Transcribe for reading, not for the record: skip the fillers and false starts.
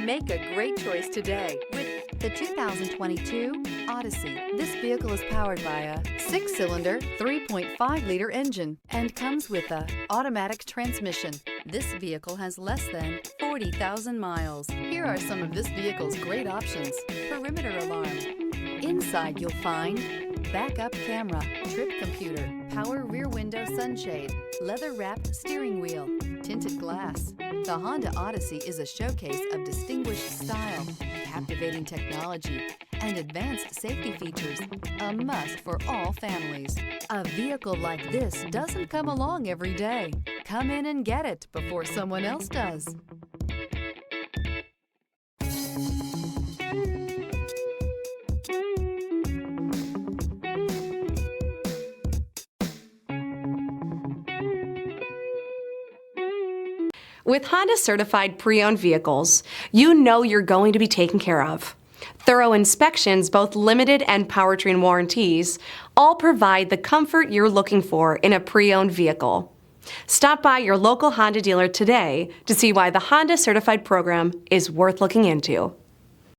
Make a great choice today with the 2022 Odyssey. This vehicle is powered by a 6-cylinder, 3.5-liter engine and comes with a automatic transmission. This vehicle has less than 40,000 miles. Here are some of this vehicle's great options: perimeter alarm. Inside you'll find backup camera, trip computer, power rear window sunshade, leather-wrapped steering wheel, tinted glass. The Honda Odyssey is a showcase of distinguished style, captivating technology, and advanced safety features. A must for all families. A vehicle like this doesn't come along every day. Come in and get it before someone else does. With Honda certified pre-owned vehicles, you know you're going to be taken care of. Thorough inspections, both limited and powertrain warranties, all provide the comfort you're looking for in a pre-owned vehicle. Stop by your local Honda dealer today to see why the Honda certified program is worth looking into.